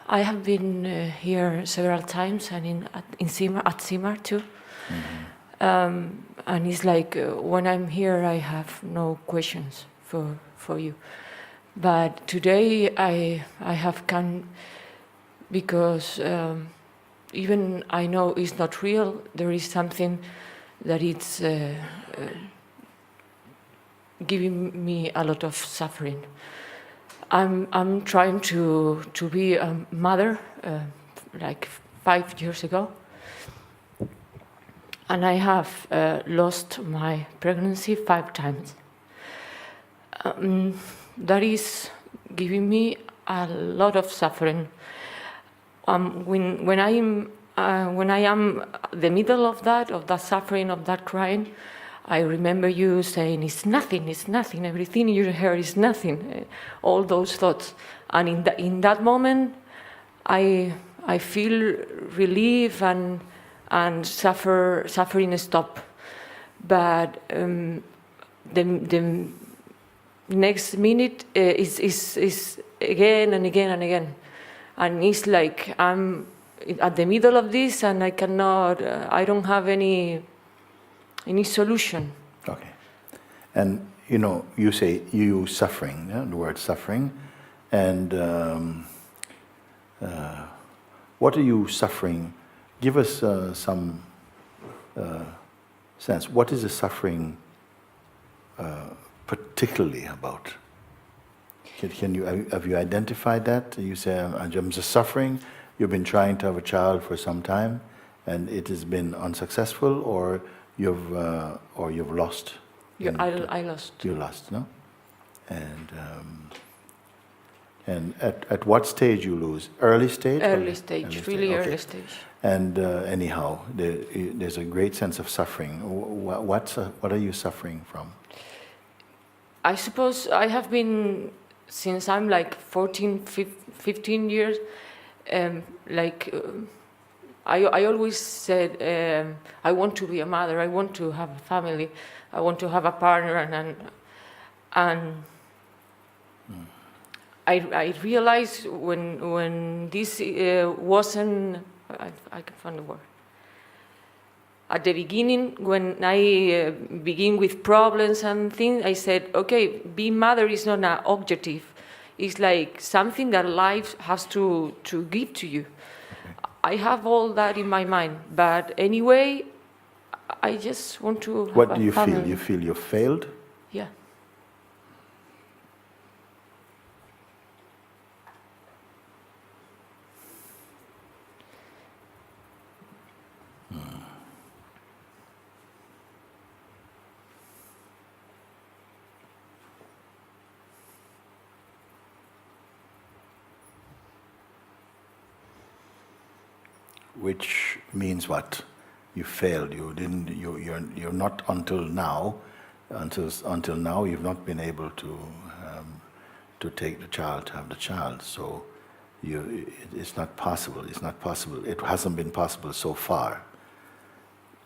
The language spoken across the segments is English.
I have been here several times, and at Simar too. And it's like when I'm here, I have no questions for you. But today I have come because even I know it's not real. There is something that it's giving me a lot of suffering. I'm trying to be a mother like 5 years ago, and I have lost my pregnancy 5 times. That is giving me a lot of suffering. When I am the middle of that suffering, of that crying, I remember you saying, it's nothing, everything in your hair is nothing, all those thoughts. And in that moment, I feel relief and suffering stop. But the next minute is again and again and again. And it's like I'm at the middle of this and I don't have any solution. Okay. And you say you use suffering, the word suffering. And what are you suffering? Give us some sense. What is the suffering particularly about? Have you identified that? You say, I'm just suffering. You've been trying to have a child for some time, and it has been unsuccessful, or you've lost. I lost. You lost, no? And at what stage you lose? Early stage? Early stage, really okay. Early stage. And anyhow, there's a great sense of suffering. What are you suffering from? I suppose I have been, since I'm like 14, 15 years, I always said, I want to be a mother, I want to have a family, I want to have a partner, and I realized when this wasn't, I can find the word. At the beginning, when I begin with problems and things, I said, okay, being mother is not an objective. It's like something that life has to give to you. I have all that in my mind, but anyway, I just want to have What do you family. feel? You feel you failed? Yeah. Which means what? You failed. You didn't. You're not until now. Until now, you've not been able to take the child, to have the child. So, it's not possible. It's not possible. It hasn't been possible so far.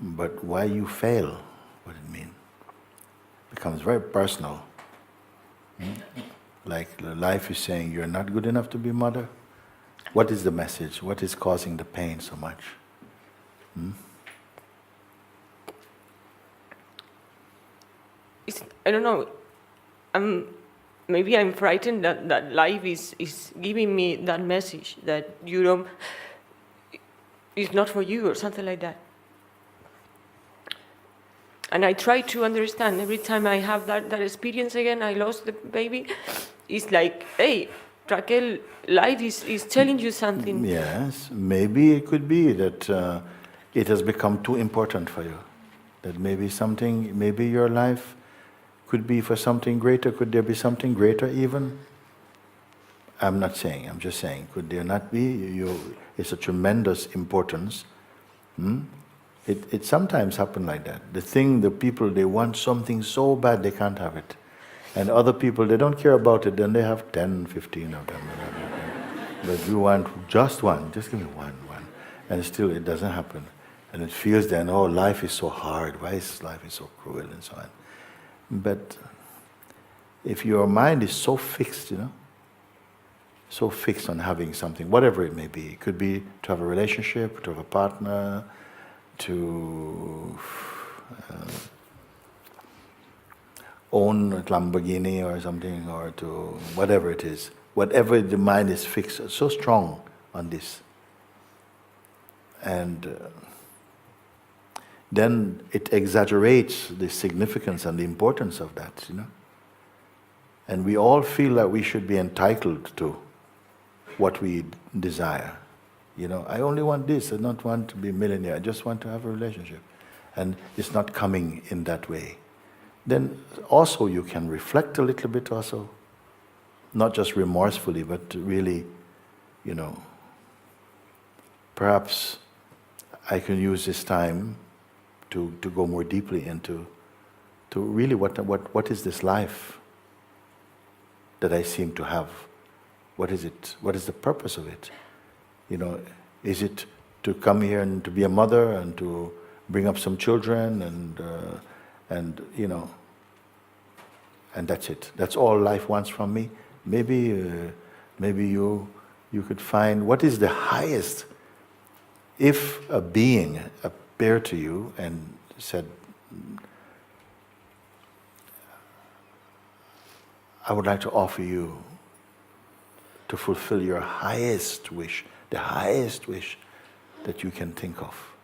But why you fail? What it mean? Becomes very personal. Like life is saying, you're not good enough to be mother. What is the message? What is causing the pain so much? I don't know. Maybe I'm frightened that life is giving me that message that it's not for you or something like that. And I try to understand every time I have that experience again. I lost the baby. It's like, hey, Raquel, life is telling you something. Yes, maybe it could be that it has become too important for you. That maybe your life could be for something greater. Could there be something greater even? I'm not saying, I'm just saying, could there not be? It's a tremendous importance. It sometimes happens like that. The people, they want something so bad they can't have it. And other people, they don't care about it, then they have 10, 15 of them. But you want just one, just give me one. And still it doesn't happen. And it feels then, oh, life is so hard, why is life so cruel and so on. But if your mind is so fixed, so fixed on having something, whatever it may be. It could be to have a relationship, to have a partner, to own a Lamborghini or something, or to whatever it is. Whatever the mind is fixed, so strong on this. And then it exaggerates the significance and the importance of that, you know. And we all feel that we should be entitled to what we desire. You know, I only want this, I don't want to be a millionaire, I just want to have a relationship. And it's not coming in that way. Then also you can reflect a little bit also, not just remorsefully, but really, you know, perhaps I can use this time to go more deeply into really what is this life that I seem to have? What is it? What is the purpose of it? You know, is it to come here and to be a mother and to bring up some children and you know, and that's it. That's all life wants from me. Maybe you could find what is the highest. If a being appeared to you and said, I would like to offer you to fulfill your highest wish, the highest wish that you can think of.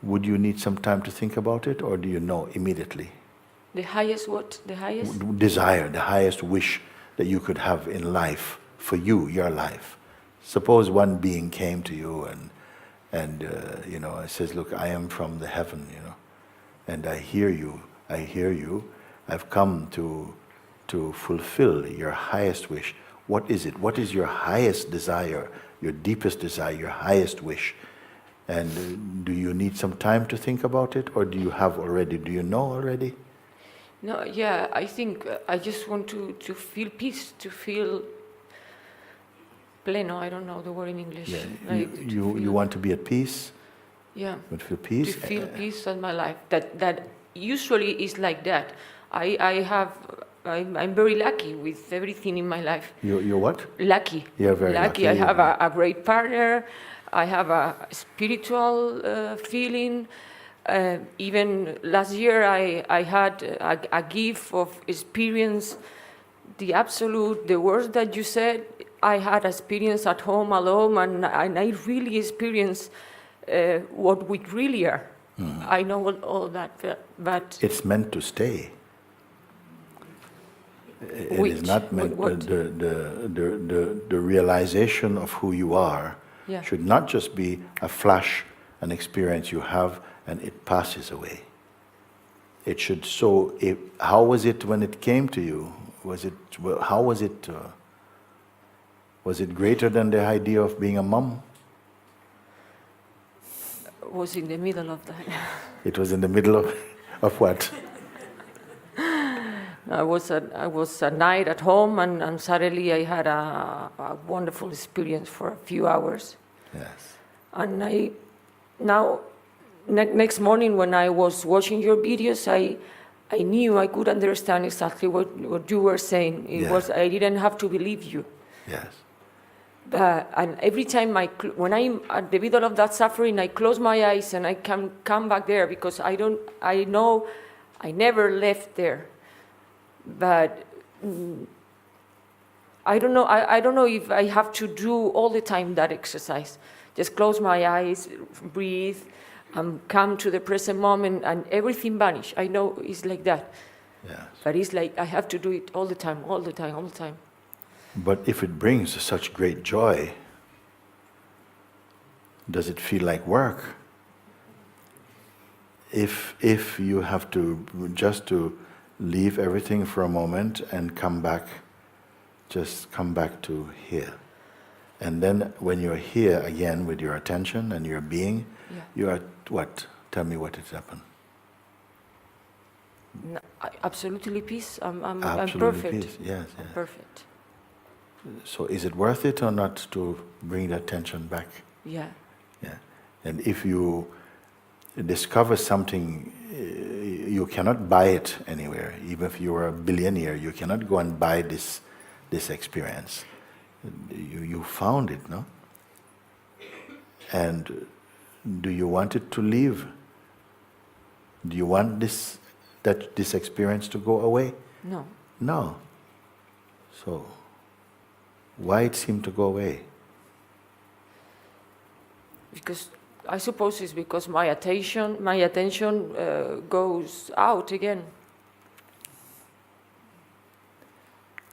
Would you need some time to think about it, or do you know immediately? The highest what? The highest? Desire, the highest wish that you could have in life, for you, your life. Suppose one being came to you and you know, it says, look, I am from the heaven, you know, and I hear you, I've come to fulfill your highest wish. What is it? What is your highest desire, your deepest desire, your highest wish? And do you need some time to think about it, or do you have already, do you know already? No, yeah, I think I just want to feel peace, to feel pleno, I don't know the word in English. Yeah. Like You want to be at peace? Yeah. You want to feel peace? To feel peace in my life. That usually is like that. I'm very lucky with everything in my life. You're what? Lucky. You're very lucky. I have a great partner. I have a spiritual feeling. Even last year I had a gift of experience, the absolute, the words that you said, I had experience at home alone, and I really experienced what we really are. I know all that, but... It's meant to stay. It is not meant, the realization of who you are should not just be a flash, an experience you have, and it passes away. It should, how was it when it came to you? How was it? Was it greater than the idea of being a mom? Was in the middle of that. It was in the middle of what? I was a night at home, and suddenly I had a wonderful experience for a few hours. Yes. And next morning when I was watching your videos, I knew I could understand exactly what you were saying. I didn't have to believe you. Yes. And every time when I'm at the middle of that suffering, I close my eyes and I can come back there, because I know I never left there. But I don't know. I don't know if I have to do all the time that exercise. Just close my eyes, breathe, and come to the present moment, and everything vanish. I know it's like that. Yes. But it's like I have to do it all the time. But if it brings such great joy, does it feel like work? If you have to just to leave everything for a moment and come back to here. And then when you're here again with your attention and your being, you are what? Tell me what has happened. No, absolutely peace. I'm Absolutely perfect. peace. Yes, yes. I'm perfect. So is it worth it or not to bring the attention back? Yeah. Yeah. And if you discover something, you cannot buy it anywhere. Even if you are a billionaire, you cannot go and buy this this experience. You found it, no? And do you want it to leave? Do you want this experience to go away? No. No. So, why it seemed to go away? Because I suppose it's because my attention goes out again.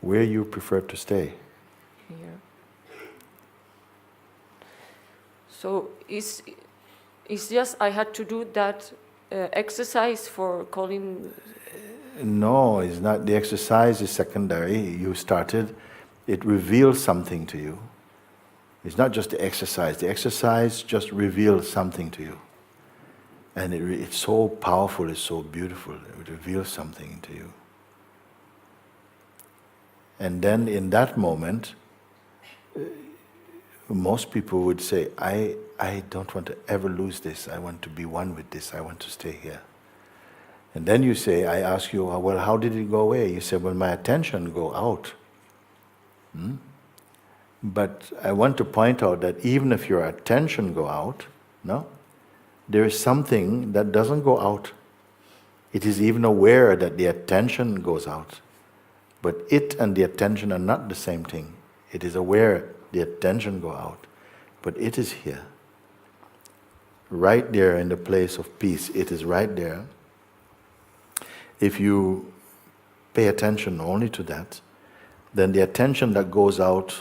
Where you prefer to stay? Here. So it's just I had to do that exercise for calling. No, it's not. The exercise is secondary. You started, it reveals something to you. It's not just the exercise. The exercise just reveals something to you. And it's so powerful, it's so beautiful. It reveals something to you. And then in that moment, most people would say, I don't want to ever lose this. I want to be one with this. I want to stay here. And then you say, I ask you, well, how did it go away? You say, well, my attention go out. But I want to point out that even if your attention go out, no, there is something that doesn't go out. It is even aware that the attention goes out. But it and the attention are not the same thing. It is aware the attention go out, but it is here. Right there in the place of peace, it is right there. If you pay attention only to that, then the attention that goes out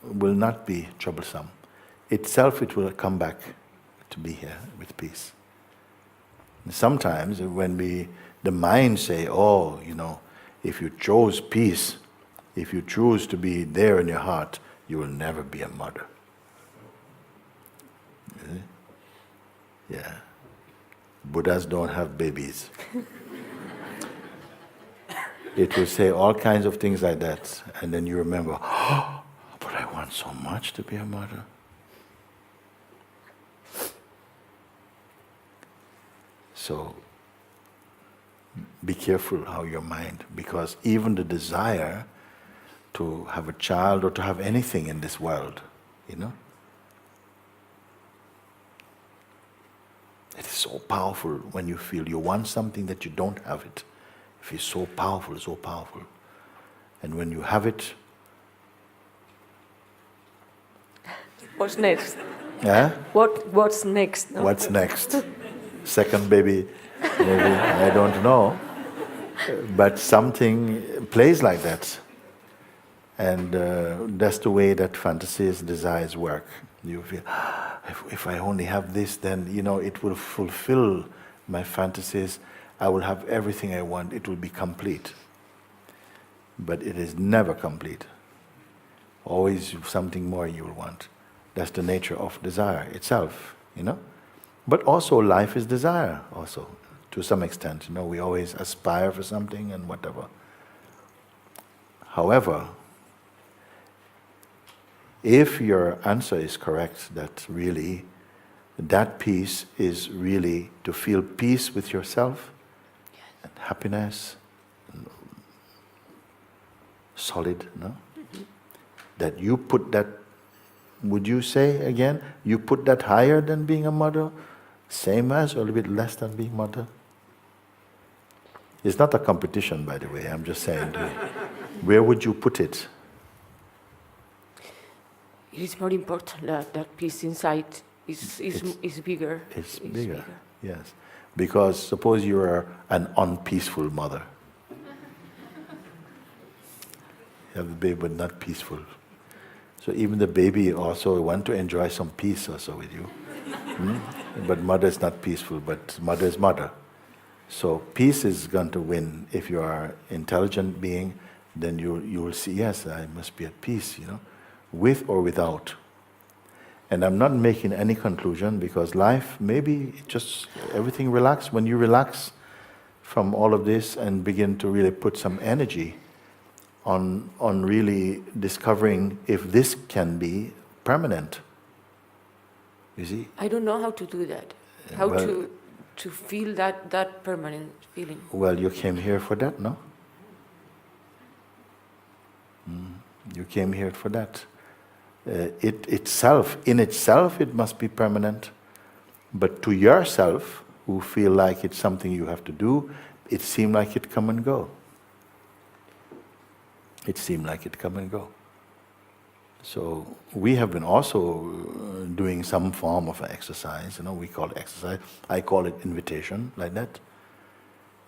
will not be troublesome. Itself, it will come back to be here with peace. And sometimes when the mind say, oh, if you chose peace, if you choose to be there in your heart, you will never be a mother. Yeah. Buddhas don't have babies. It will say all kinds of things like that, and then you remember, oh, but I want so much to be a mother. So, be careful how your mind, because even the desire to have a child or to have anything in this world, it is so powerful when you feel you want something that you don't have it. It feels so powerful, so powerful. And when you have it... What's next? Yeah? What's next? No? What's next? Second baby, maybe, I don't know. But something plays like that. And that's the way that fantasies, desires work. You feel, if I only have this, then, it will fulfill my fantasies. I will have everything I want. It will be complete. But it is never complete. Always something more you will want. That's the nature of desire itself, But also life is desire also, to some extent. We always aspire for something and whatever. However, if your answer is correct, that really, that peace is really to feel peace with yourself, and happiness, and solid, no? That you put that, would you say again, you put that higher than being a mother? Same as, or a little bit less than being mother? It's not a competition, by the way, I'm just saying. Where would you put it? It is more important that peace inside is bigger. It's bigger, yes. Because suppose you are an unpeaceful mother. You have a baby but not peaceful. So even the baby also want to enjoy some peace also with you. But mother is not peaceful, but mother is mother. So peace is going to win. If you are an intelligent being, then you will see, yes, I must be at peace, with or without. And I'm not making any conclusion, because life, maybe just everything relax. When you relax from all of this and begin to really put some energy on really discovering if this can be permanent. You see? I don't know how to do that. How to feel that permanent feeling. Well, you came here for that, no? You came here for that. In itself, it must be permanent. But to yourself, who feel like it's something you have to do, it seemed like it come and go. It seemed like it come and go. So we have been also doing some form of exercise. We call it exercise. I call it invitation, like that.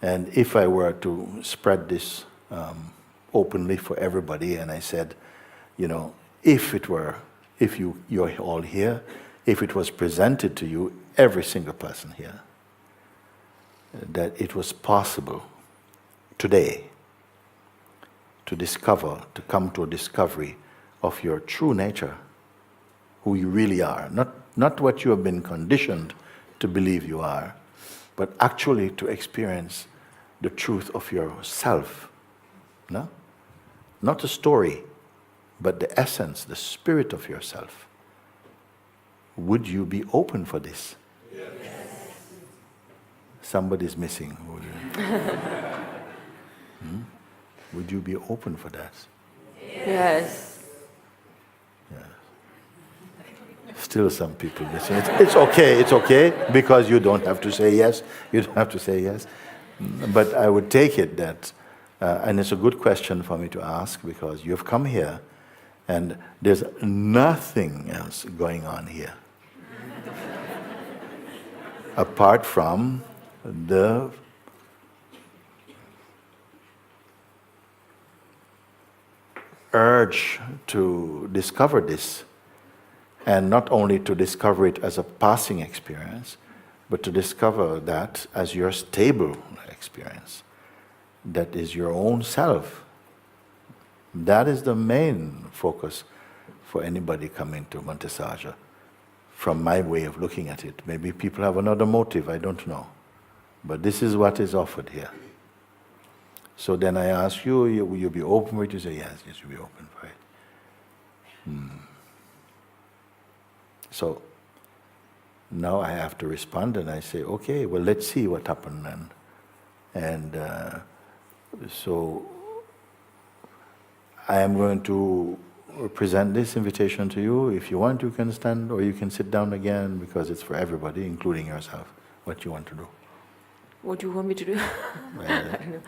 And if I were to spread this openly for everybody, and I said, if you're all here, if it was presented to you, every single person here, that it was possible today to come to a discovery of your true nature, who you really are, not what you have been conditioned to believe you are, but actually to experience the truth of yourself. No? Not a story, but the essence, the spirit of yourself. Would you be open for this? Yes. Somebody's missing. Would you be open for that? Yes. Yeah. Still some people missing. It's okay, because you don't have to say yes. You don't have to say yes. But I would take it that, and it's a good question for me to ask, because you've come here and there's nothing else going on here apart from the urge to discover this, and not only to discover it as a passing experience, but to discover that as your stable experience, that is your own self. That is the main focus for anybody coming to Monte Sahaja, from my way of looking at it. Maybe people have another motive, I don't know. But this is what is offered here. So then I ask you, will you be open for it? You say, yes, you'll be open for it. So now I have to respond, and I say, okay, well, let's see what happened then. And so I am going to present this invitation to you. If you want, you can stand, or you can sit down again, because it's for everybody, including yourself, what you want to do. What do you want me to do? I don't know.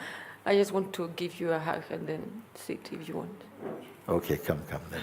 I just want to give you a hug and then sit if you want. Okay, come. Then.